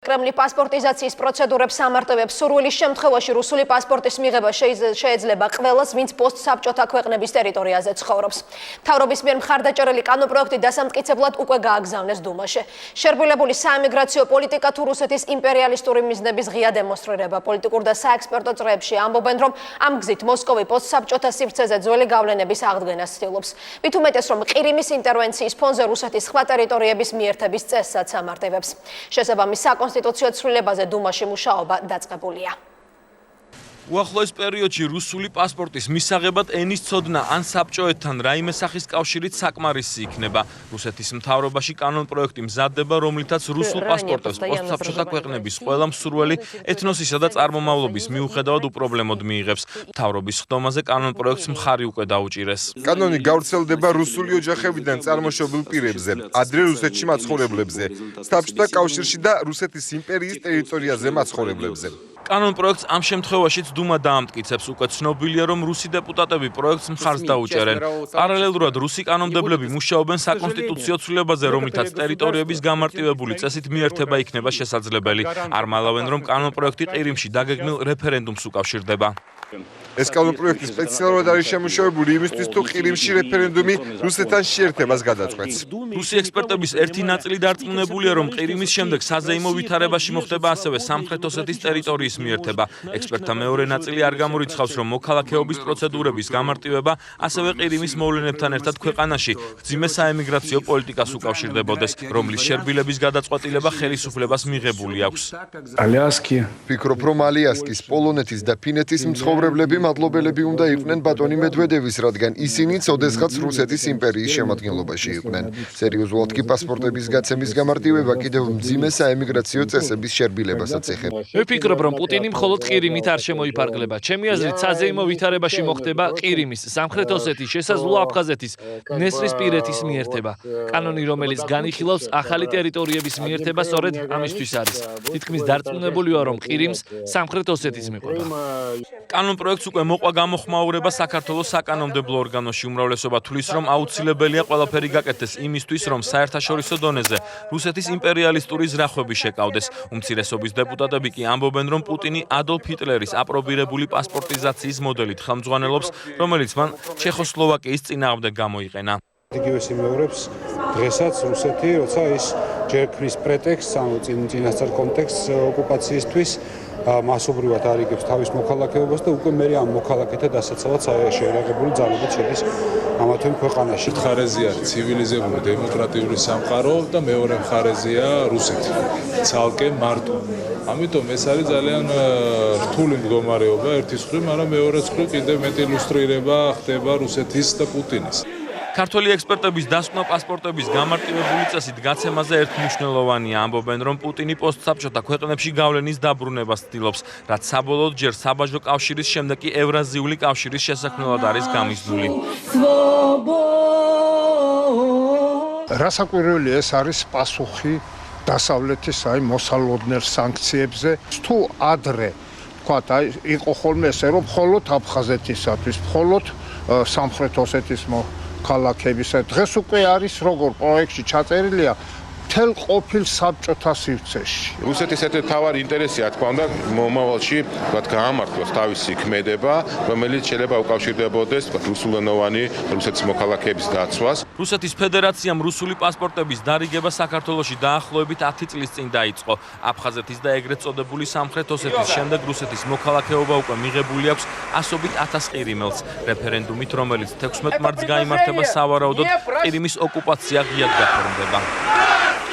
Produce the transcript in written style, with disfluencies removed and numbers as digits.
კრემლი პასპორტიზაციის პროცედურებს ამარტივებს სურვილის შემთხვევაში რუსული პასპორტის მიღება შეიძლება ყველას, ვინც პოსტსაბჭოთა ქვეყნების ტერიტორიაზე ცხოვრობს. მთავრობის მიერ მხარდაჭერილი კანონპროექტი დასამტკიცებლად უკვე გააგზავნეს დუმაში. შერბილებული საემიგრაციო პოლიტიკა თუ რუსეთის იმპერიალისტური მიზნების ღია დემონსტრირება. პოლიტიკურ და საექსპერტო წრეებში ამბობენ, რომ ამ გზით მოსკოვი პოსტსაბჭოთა სივრცეზე ძველი გავლენების აღდგენას ცდილობს. მით უმეტეს, რომ ყირიმის ინტერვენციის ფონზე რუსეთის სხვა ტერიტორიების მიერთების წესსაც ამარტივებს. შესაბამის კონსტიტუციო ცვლილებაზე დუმაში მუშაობა დაწყებულია. უახლოეს პერიოდში რუსული პასპორტის მისაღებად ენის ცოდნა ან საბჭოეთთან რაიმე სახის კავშირით საკმარისი იქნება. რუსეთის მთავრობაში კანონპროექტი მზადდება, რომლითაც რუსულ პასპორტებს პოსტსაბჭოთა ქვეყნების ყველა მსურველი ეთნოსისა და წარმომავლობის მიუხედავად უპრობლემოდ მიიღებს. მთავრობის ხდომაზე კანონპროექტს მხარი უკვე დაუჭირეს. კანონი გავრცელდება რუსული ოჯახებიდან წარმოშობილ პირებზე, ადრე რუსეთში მაცხოვრებლებზე, საბჭოთა კავშირში და რუსეთის იმპერიის ტერიტორიაზე მაცხოვრებლებზე. კანონპროექტს ამ შემთხვევაშიც დუმა დაამტკიცებს. უკვე ცნობილია, რომ რუსი დეპუტატები პროექტს მხარს დაუჭერენ. პარალელურად რუსი კანონმდებლები მუშაობენ საკონსტიტუციო ცვლილებაზე, რომლითაც ტერიტორიების გამარტივებული წესით მიერთება იქნება შესაძლებელი. არ მალავენ, რომ კანონპროექტი ყირიმში დაგეგმილ რეფერენდუმს უკავშირდება. ეს კანონპროექტი სპეციალურად არის შემუშავებული იმისთვის, თუ ყირიმში რეფერენდუმი რუსეთთან შეერთებას გადაწყვეტს. რუსი ექსპერტების ერთი ნაწილი დარწმუნებულია, რომ ყირიმის შემდეგ საზეიმო ვითარებაში მოხდება ასევე სამხრეთ ოსეთის ტერიტორიის მიერთება. ექსპერტთა მეორე ნაწილი არ გამორიცხავს, რომ მოქალაქეობის პროცედურების გამარტივება ასევე ყირიმის მოვლენებთან ერთად ქვეყანაში მძიმე საემიგრაციო პოლიტიკას უკავშირდებოდეს, რომლის შერბილების გადაწყვეტილება ხელისუფლებას მიღებული აქვს. ვფიქრობ, რომ ალიასკის, პოლონეთის და ფინეთის მცხოვრებლები მადლობელები უნდა იყვნენ ბატონი მედვედევის, რადგან ისინიც ოდესღაც რუსეთის იმპერიის შემადგენლობაში იყვნენ. სერიოზულად კი პასპორტების გაცემის გამარტივება კიდევ მძიმე საემიგრაციო წესების შერბილებასაც ეხება. ვფიქრობ, რომ პუტინი მხოლოდ ყირიმით არ შემოიფარგლება. ჩემი აზრით, საზეიმო ვითარებაში მოხდება ყირიმის, სამხრეთ ოსეთის, შესაძლოა აფხაზეთის, დნესტრისპირეთის მიერთება. კანონი, რომელიც განიხილავს ახალი ტერიტორიების მიერთება, სწორედ ამისთვის არის. თითქმის დარწმუნებული ვარ, რომ ყირიმს სამხრეთ ოსეთის მიყვება. კანონპროექტს უკვე მოყვა გამოხმაურება საქართველოს საკანონმდებლო ორგანოში. უმრავლესობა თვლის, რომ აუცილებელია ყველაფერი გაკეთდეს იმისთვის, რომ საერთაშორისო დონეზე რუსეთის იმპერიალისტური ზრახვები შეკავდეს. უმცირესობის დეპუტატები კი ამბობენ, რომ პუტინი ადოლფ ჰიტლერის აპრობირებული პასპორტიზაციის მოდელით ხელმძღვანელობს, რომელიც მან ჩეხოსლოვაკიის წინააღმდეგ გამოიყენა. იგივე სიმეორებს დღესაც რუსეთი, როცა ის ჯერ ქმნის პრეტექსტს, ანუ წინასწარ კონტექსტს ოკუპაციისთვის, მასობრივად არიგებს თავის მოქალაქეობას და უკვე მერე ამ მოქალაქეთა დასაცავად შეერაღებული ძალებიც შედის ამა თუ იმ ქვეყანაში. მხარეზე არის ცივილიზებული დემოკრატიული სამყარო და მეორე მხარეზეა რუსეთი. ცალკე მარტო. ამიტომ ეს არის ძალიან რთული მდგომარეობა ერთის მხრივ, მაგრამ მეორეს მხრივ კიდევ მეტი ილუსტრირება ხდება რუსეთის და პუტინის. ქართველი ექსპერტების დასკვნა პასპორტების გამარტივებული წესით გაცემაზე ერთმნიშვნელოვანია. ამბობენ, რომ პუტინი პოსტსაბჭოთა ქვეყნებში გავლენის დაბრუნებას ცდილობს, რაც საბოლოოდ ჯერ საბაჟო კავშირის, შემდეგ კი ევრაზიული კავშირის შესაქმნელად არის გამიზნული. რასაკვირველია, ეს არის პასუხი დასავლეთის მოსალოდნელ სანქციებზე. თუ ადრე თქვათ, იყო ხოლმე ესე, რომ მხოლოდ აფხაზეთისათვის, მხოლოდ სამხრეთ ოსეთის ქალაქებისა. დღეს უკვე არის როგორ პროექტში ჩაწერილია მთელ ყოფილ საბჭოთა სივრცეში. რუსეთის ერთ-ერთი მთავარი ინტერესია, თქმა უნდა, მომავალში, თქვათ, გაამართლოს თავისი ქმედება, რომელიც შეიძლება უკავშირდებოდეს, თქვათ, რუსულენოვანი რუსეთის მოქალაქეების დაცვას. რუსეთის ფედერაციამ რუსული პასპორტების დარიგება საქართველოში დაახლოებით 10 წლის წინ დაიწყო. აფხაზეთის და ეგრეთ წოდებული სამხრეთ ოსეთის შემდეგ რუსეთის მოქალაქეობა უკვე მიღებული აქვს ასობით 1000 ყირიმელს. რეფერენდუმით, რომელიც 16 მარტს გაიმართება, სავარაუდოდ ყირიმის ოკუპაცია ღიად გაფორმდება.